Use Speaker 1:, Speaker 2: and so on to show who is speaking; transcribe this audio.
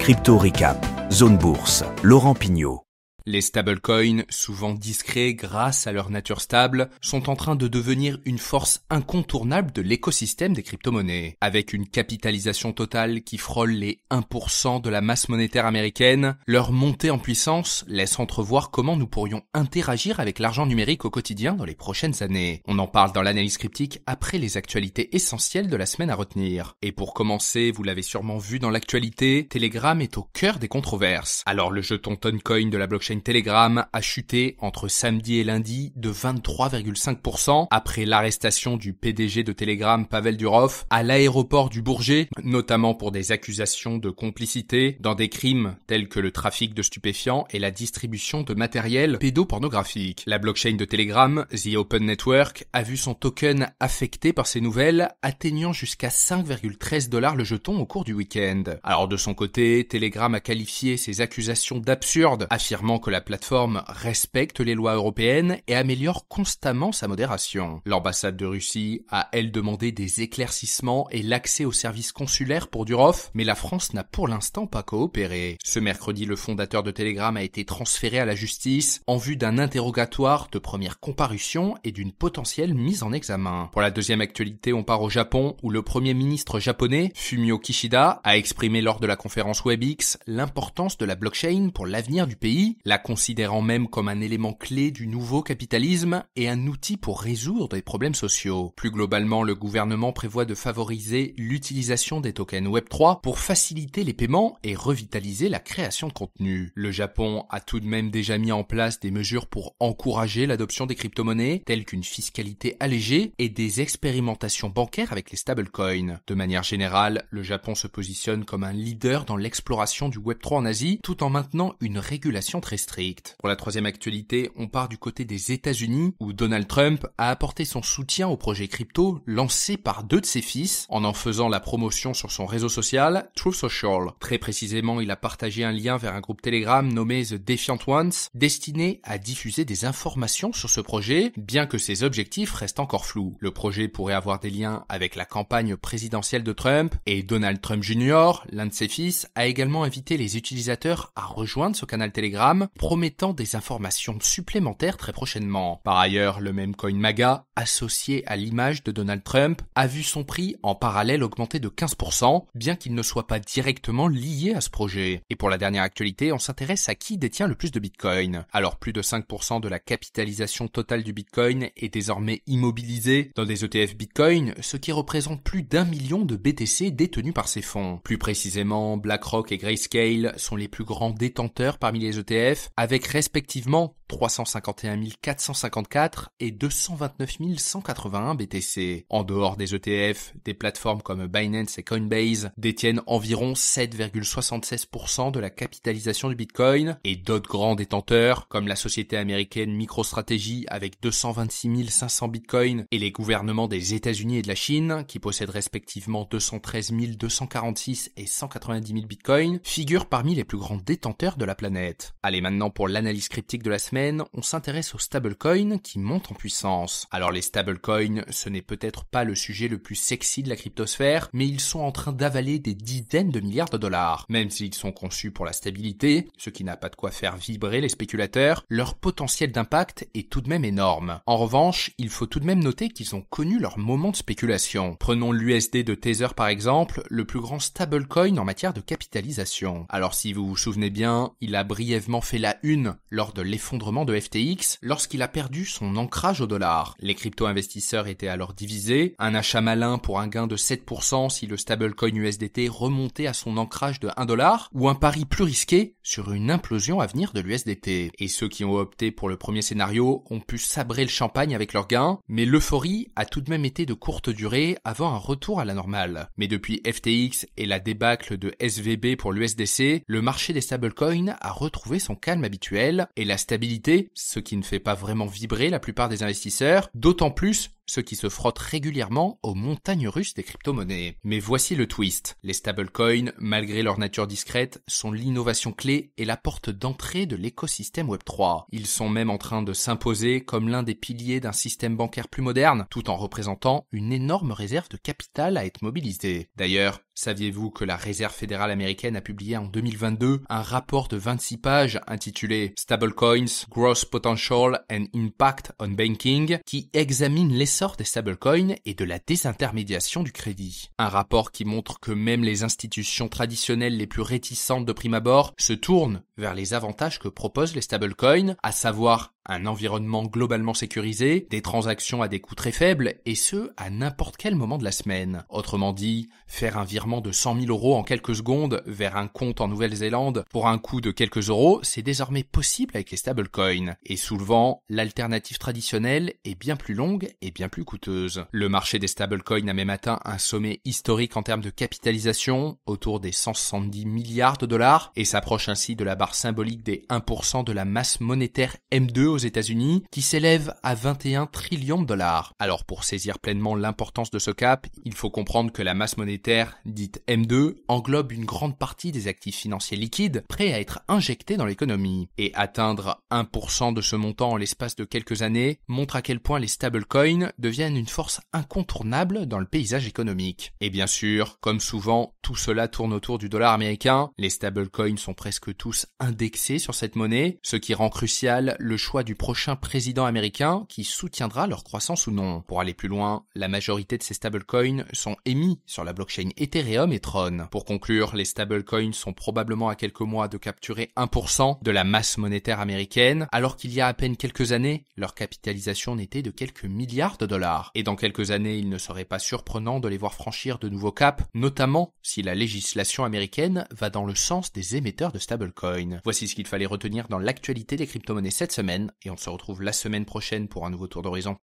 Speaker 1: Crypto Recap, Zone Bourse, Laurent Pignot.
Speaker 2: Les stablecoins, souvent discrets grâce à leur nature stable, sont en train de devenir une force incontournable de l'écosystème des crypto-monnaies. Avec une capitalisation totale qui frôle les 1% de la masse monétaire américaine, leur montée en puissance laisse entrevoir comment nous pourrions interagir avec l'argent numérique au quotidien dans les prochaines années. On en parle dans l'analyse cryptique après les actualités essentielles de la semaine à retenir. Et pour commencer, vous l'avez sûrement vu dans l'actualité, Telegram est au cœur des controverses. Alors le jeton Toncoin de la blockchain Telegram a chuté entre samedi et lundi de 23,5% après l'arrestation du PDG de Telegram, Pavel Durov, à l'aéroport du Bourget, notamment pour des accusations de complicité dans des crimes tels que le trafic de stupéfiants et la distribution de matériel pédopornographique. La blockchain de Telegram, The Open Network, a vu son token affecté par ces nouvelles, atteignant jusqu'à 5,13$ le jeton au cours du week-end. Alors de son côté, Telegram a qualifié ces accusations d'absurdes, affirmant que la plateforme respecte les lois européennes et améliore constamment sa modération. L'ambassade de Russie a, elle, demandé des éclaircissements et l'accès aux services consulaires pour Durov, mais la France n'a pour l'instant pas coopéré. Ce mercredi, le fondateur de Telegram a été transféré à la justice en vue d'un interrogatoire de première comparution et d'une potentielle mise en examen. Pour la deuxième actualité, on part au Japon, où le premier ministre japonais, Fumio Kishida, a exprimé lors de la conférence WebEx l'importance de la blockchain pour l'avenir du pays, la considérant même comme un élément clé du nouveau capitalisme et un outil pour résoudre des problèmes sociaux. Plus globalement, le gouvernement prévoit de favoriser l'utilisation des tokens Web3 pour faciliter les paiements et revitaliser la création de contenu. Le Japon a tout de même déjà mis en place des mesures pour encourager l'adoption des crypto-monnaies, telles qu'une fiscalité allégée et des expérimentations bancaires avec les stablecoins. De manière générale, le Japon se positionne comme un leader dans l'exploration du Web3 en Asie, tout en maintenant une régulation très stricte. Pour la troisième actualité, on part du côté des États-Unis, où Donald Trump a apporté son soutien au projet crypto lancé par deux de ses fils, en faisant la promotion sur son réseau social, Truth Social. Très précisément, il a partagé un lien vers un groupe Telegram nommé The Defiant Ones, destiné à diffuser des informations sur ce projet, bien que ses objectifs restent encore flous. Le projet pourrait avoir des liens avec la campagne présidentielle de Trump, et Donald Trump Jr., l'un de ses fils, a également invité les utilisateurs à rejoindre ce canal Telegram, promettant des informations supplémentaires très prochainement. Par ailleurs, le même coin MAGA, associé à l'image de Donald Trump, a vu son prix en parallèle augmenter de 15%, bien qu'il ne soit pas directement lié à ce projet. Et pour la dernière actualité, on s'intéresse à qui détient le plus de Bitcoin. Alors plus de 5% de la capitalisation totale du Bitcoin est désormais immobilisée dans des ETF Bitcoin, ce qui représente plus d'1 million de BTC détenus par ces fonds. Plus précisément, BlackRock et Grayscale sont les plus grands détenteurs parmi les ETF, avec respectivement 351 454 et 229 181 BTC. En dehors des ETF, des plateformes comme Binance et Coinbase détiennent environ 7,76% de la capitalisation du Bitcoin, et d'autres grands détenteurs, comme la société américaine MicroStrategy avec 226 500 Bitcoin et les gouvernements des États-Unis et de la Chine, qui possèdent respectivement 213 246 et 190 000 Bitcoin, figurent parmi les plus grands détenteurs de la planète. Allez, maintenant pour l'analyse cryptique de la semaine, on s'intéresse aux stablecoins qui montent en puissance. Alors les stablecoins, ce n'est peut-être pas le sujet le plus sexy de la cryptosphère, mais ils sont en train d'avaler des dizaines de milliards de dollars. Même s'ils sont conçus pour la stabilité, ce qui n'a pas de quoi faire vibrer les spéculateurs, leur potentiel d'impact est tout de même énorme. En revanche, il faut tout de même noter qu'ils ont connu leur moment de spéculation. Prenons l'USD de Tether par exemple, le plus grand stablecoin en matière de capitalisation. Alors si vous vous souvenez bien, il a brièvement fait la une lors de l'effondrement de FTX lorsqu'il a perdu son ancrage au dollar. Les crypto-investisseurs étaient alors divisés, un achat malin pour un gain de 7% si le stablecoin USDT remontait à son ancrage de $1, ou un pari plus risqué sur une implosion à venir de l'USDT. Et ceux qui ont opté pour le premier scénario ont pu sabrer le champagne avec leurs gains, mais l'euphorie a tout de même été de courte durée avant un retour à la normale. Mais depuis FTX et la débâcle de SVB pour l'USDC, le marché des stablecoins a retrouvé son calme habituel et la stabilité, ce qui ne fait pas vraiment vibrer la plupart des investisseurs, d'autant plus ceux qui se frottent régulièrement aux montagnes russes des crypto-monnaies. Mais voici le twist. Les stablecoins, malgré leur nature discrète, sont l'innovation clé et la porte d'entrée de l'écosystème Web3. Ils sont même en train de s'imposer comme l'un des piliers d'un système bancaire plus moderne, tout en représentant une énorme réserve de capital à être mobilisée. D'ailleurs, saviez-vous que la Réserve fédérale américaine a publié en 2022 un rapport de 26 pages intitulé Stablecoins, Growth Potential and Impact on Banking qui examine l'essor des stablecoins et de la désintermédiation du crédit. Un rapport qui montre que même les institutions traditionnelles les plus réticentes de prime abord se tournent vers les avantages que proposent les stablecoins, à savoir un environnement globalement sécurisé, des transactions à des coûts très faibles, et ce, à n'importe quel moment de la semaine. Autrement dit, faire un virement de 100 000 € en quelques secondes vers un compte en Nouvelle-Zélande pour un coût de quelques euros, c'est désormais possible avec les stablecoins. Et souvent, l'alternative traditionnelle est bien plus longue et bien plus coûteuse. Le marché des stablecoins a même atteint un sommet historique en termes de capitalisation, autour des 170 milliards de dollars, et s'approche ainsi de la barre symbolique des 1% de la masse monétaire M2 aux États-Unis, qui s'élève à 21 trillions de dollars. Alors pour saisir pleinement l'importance de ce cap, il faut comprendre que la masse monétaire, dite M2, englobe une grande partie des actifs financiers liquides prêts à être injectés dans l'économie. Et atteindre 1% de ce montant en l'espace de quelques années montre à quel point les stablecoins deviennent une force incontournable dans le paysage économique. Et bien sûr, comme souvent, tout cela tourne autour du dollar américain. Les stablecoins sont presque tous indexés sur cette monnaie, ce qui rend crucial le choix du prochain président américain qui soutiendra leur croissance ou non. Pour aller plus loin, la majorité de ces stablecoins sont émis sur la blockchain Ethereum et Tron. Pour conclure, les stablecoins sont probablement à quelques mois de capturer 1% de la masse monétaire américaine, alors qu'il y a à peine quelques années, leur capitalisation n'était de quelques milliards de dollars. Et dans quelques années, il ne serait pas surprenant de les voir franchir de nouveaux caps, notamment si la législation américaine va dans le sens des émetteurs de stablecoins. Voici ce qu'il fallait retenir dans l'actualité des crypto-monnaies cette semaine, et on se retrouve la semaine prochaine pour un nouveau tour d'horizon.